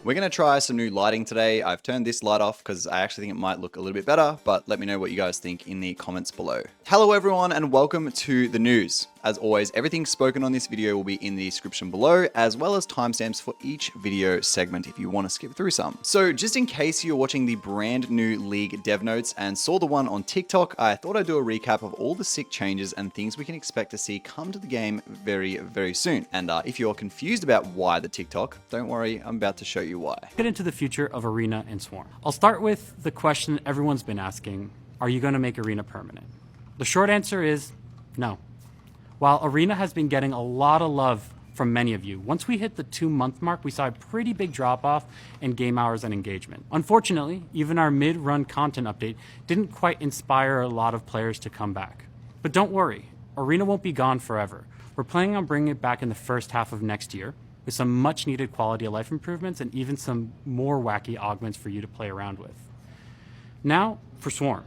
We're going to try some new lighting today. I've turned this light off because I actually think it might look a little bit better, but let me know what you guys think in the comments below. Hello everyone and welcome to the news. As always, everything spoken on this video will be in the description below, as well as timestamps for each video segment if you want to skip through some. So just in case you're watching the brand new League dev notes and saw the one on TikTok, I thought I'd do a recap of all the sick changes and things we can expect to see come to the game very, very soon. And if you're confused about why the TikTok, don't worry, I'm about to show you why. Get into the future of Arena and Swarm. I'll start with the question everyone's been asking, are you going to make Arena permanent? The short answer is no. While Arena has been getting a lot of love from many of you, once we hit the 2-month mark, we saw a pretty big drop-off in game hours and engagement. Unfortunately, even our mid-run content update didn't quite inspire a lot of players to come back. But don't worry, Arena won't be gone forever. We're planning on bringing it back in the first half of next year, with some much-needed quality of life improvements and even some more wacky augments for you to play around with. Now, for Swarm.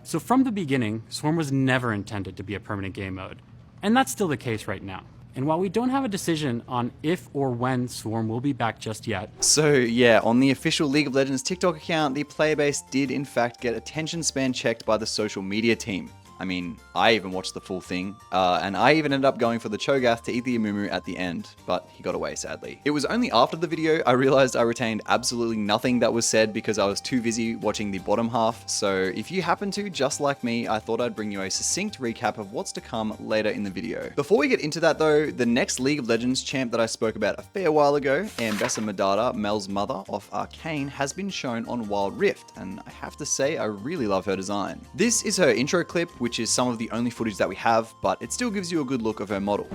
So from the beginning, Swarm was never intended to be a permanent game mode. And that's still the case right now. And while we don't have a decision on if or when Swarm will be back just yet. So yeah, on the official League of Legends TikTok account, the player base did in fact get attention span checked by the social media team. I mean, I even watched the full thing, and I even ended up going for the Cho'Gath to eat the Amumu at the end, but he got away sadly. It was only after the video I realized I retained absolutely nothing that was said because I was too busy watching the bottom half, so if you happen to, just like me, I thought I'd bring you a succinct recap of what's to come later in the video. Before we get into that though, the next League of Legends champ that I spoke about a fair while ago, Ambessa Madara, Mel's mother of Arcane, has been shown on Wild Rift, and I have to say I really love her design. This is her intro clip, which is some of the only footage that we have, but it still gives you a good look of her model.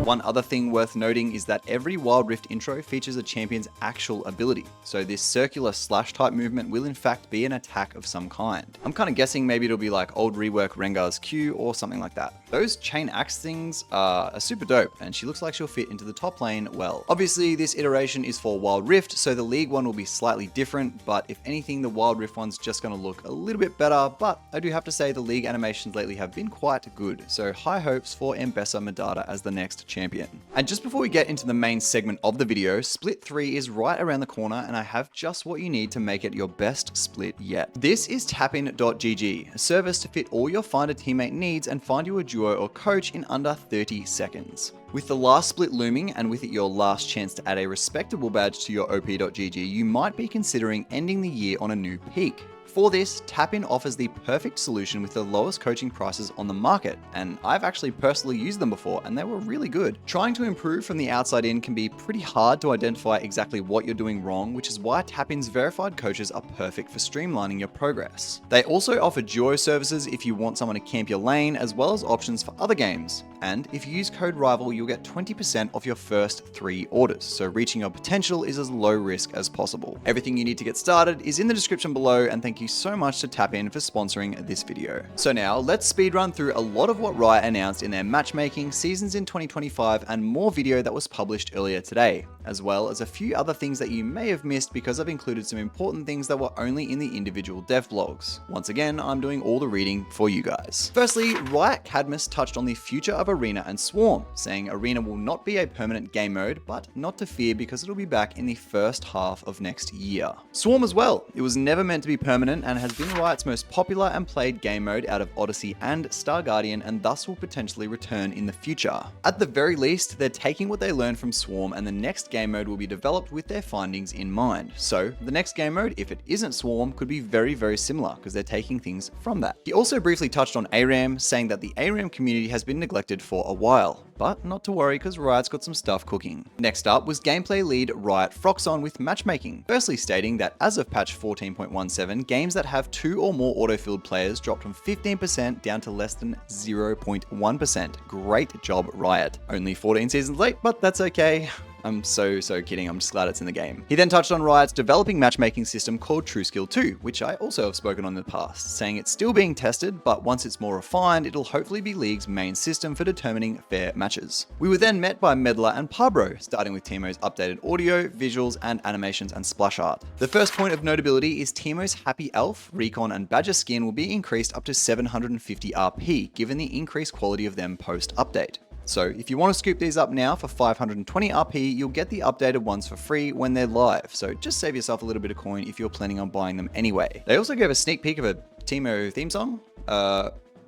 One other thing worth noting is that every Wild Rift intro features a champion's actual ability, so this circular slash type movement will in fact be an attack of some kind. I'm kind of guessing maybe it'll be like old rework Rengar's Q or something like that. Those chain axe things are super dope, and she looks like she'll fit into the top lane well. Obviously this iteration is for Wild Rift, so the League one will be slightly different, but if anything the Wild Rift one's just going to look a little bit better, but I do have to say the League animations lately have been quite good, so high hopes for Ambessa Madara as the next champion. And just before we get into the main segment of the video, Split 3 is right around the corner and I have just what you need to make it your best split yet. This is tapin.gg, a service to fit all your find a teammate needs and find you a duo or coach in under 30 seconds. With the last split looming and with it your last chance to add a respectable badge to your op.gg, you might be considering ending the year on a new peak. For this, Tapin offers the perfect solution with the lowest coaching prices on the market, and I've actually personally used them before and they were really good. Trying to improve from the outside in can be pretty hard to identify exactly what you're doing wrong, which is why Tapin's verified coaches are perfect for streamlining your progress. They also offer duo services if you want someone to camp your lane, as well as options for other games. And if you use code RIVAL, you'll get 20% off your first 3 orders, so reaching your potential is as low risk as possible. Everything you need to get started is in the description below, and thank you so much to Tapin for sponsoring this video. So now let's speed run through a lot of what Riot announced in their matchmaking, seasons in 2025, and more video that was published earlier today, as well as a few other things that you may have missed because I've included some important things that were only in the individual dev blogs. Once again, I'm doing all the reading for you guys. Firstly, Riot Cadmus touched on the future of Arena and Swarm, saying Arena will not be a permanent game mode, but not to fear because it'll be back in the first half of next year. Swarm as well. It was never meant to be permanent and has been Riot's most popular and played game mode out of Odyssey and Star Guardian, and thus will potentially return in the future. At the very least, they're taking what they learned from Swarm, and the next game mode will be developed with their findings in mind. So the next game mode, if it isn't Swarm, could be very, very similar because they're taking things from that. He also briefly touched on ARAM, saying that the ARAM community has been neglected for a while, but not to worry because Riot's got some stuff cooking. Next up was gameplay lead Riot Froxon with matchmaking, firstly stating that as of patch 14.17, games that have 2 or more auto-filled players dropped from 15% down to less than 0.1%. Great job, Riot. Only 14 seasons late, but that's okay. I'm so kidding, I'm just glad it's in the game. He then touched on Riot's developing matchmaking system called TrueSkill 2, which I also have spoken on in the past, saying it's still being tested, but once it's more refined, it'll hopefully be League's main system for determining fair matches. We were then met by Medler and Pabro, starting with Teemo's updated audio, visuals, and animations and splash art. The first point of notability is Teemo's Happy Elf, Recon, and Badger skin will be increased up to 750 RP, given the increased quality of them post-update. So if you want to scoop these up now for 520 RP, you'll get the updated ones for free when they're live. So just save yourself a little bit of coin if you're planning on buying them anyway. They also gave a sneak peek of a Teemo theme song.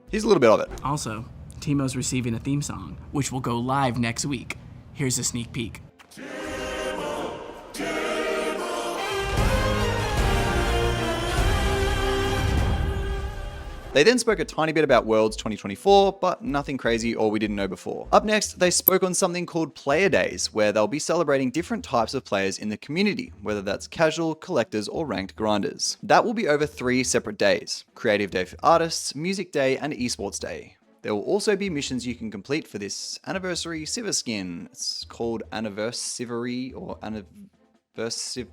Here's a little bit of it. Also, Teemo's receiving a theme song, which will go live next week. Here's a sneak peek. They then spoke a tiny bit about Worlds 2024, but nothing crazy or we didn't know before. Up next, they spoke on something called Player Days, where they'll be celebrating different types of players in the community, whether that's casual, collectors, or ranked grinders. That will be over 3 separate days: Creative Day for Artists, Music Day, and Esports Day. There will also be missions you can complete for this anniversary Sivir skin. It's called Anniversary or Anniversary.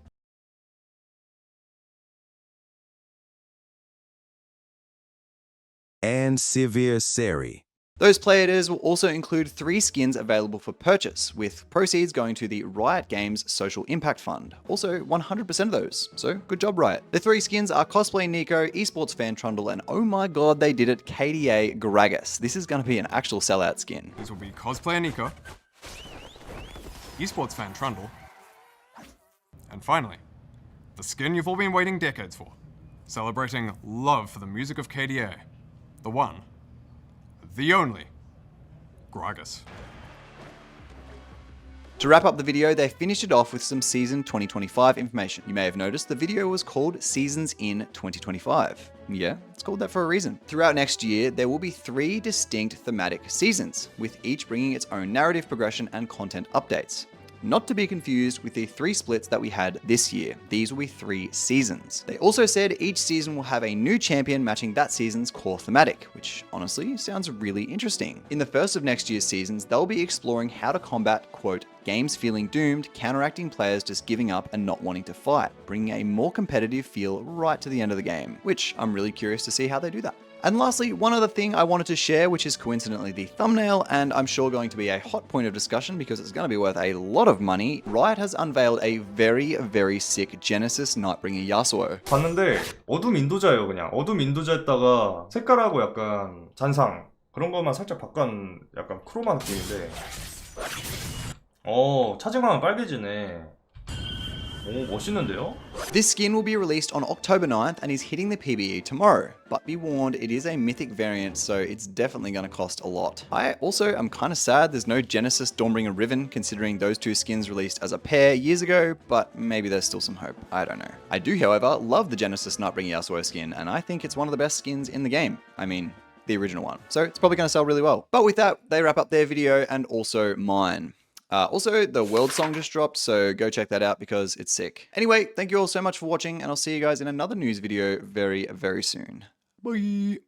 And severe Seri. Those player days will also include 3 skins available for purchase, with proceeds going to the Riot Games Social Impact Fund. Also 100% of those, so good job Riot. The 3 skins are Cosplay Nico, Esports Fan Trundle, and oh my god they did it, KDA Gragas. This is going to be an actual sellout skin. These will be Cosplayer Nico, Esports Fan Trundle, and finally, the skin you've all been waiting decades for, celebrating love for the music of KDA. The one, the only, Gragas. To wrap up the video, they finished it off with some Season 2025 information. You may have noticed the video was called Seasons in 2025. Yeah, it's called that for a reason. Throughout next year, there will be 3 distinct thematic seasons, with each bringing its own narrative progression and content updates. Not to be confused with the 3 splits that we had this year. These will be 3 seasons. They also said each season will have a new champion matching that season's core thematic, which honestly sounds really interesting. In the first of next year's seasons, they'll be exploring how to combat, quote, games feeling doomed, counteracting players just giving up and not wanting to fight, bringing a more competitive feel right to the end of the game, which I'm really curious to see how they do that. And lastly, one other thing I wanted to share, which is coincidentally the thumbnail, and I'm sure going to be a hot point of discussion because it's going to be worth a lot of money. Riot has unveiled a very sick Genesis Nightbringer Yasuo. 봤는데 어둠 인도자예요. 그냥 어둠 인도자였다가 색깔하고 약간 잔상 그런 것만 살짝 바꾼 약간 크로마 느낌인데 차징하면 빨개지네. 오, 멋있는데요? This skin will be released on October 9th and is hitting the PBE tomorrow, but be warned, it is a mythic variant, so it's definitely going to cost a lot. I also am kind of sad there's no Genesis Dawnbringer Riven, considering those 2 skins released as a pair years ago, but maybe there's still some hope, I don't know. I do, however, love the Genesis Nightbringer Yasuo skin, and I think it's one of the best skins in the game. I mean, the original one. So it's probably going to sell really well. But with that, they wrap up their video and also mine. Also, the World song just dropped, so go check that out because it's sick. Anyway, thank you all so much for watching, and I'll see you guys in another news video very soon. Bye!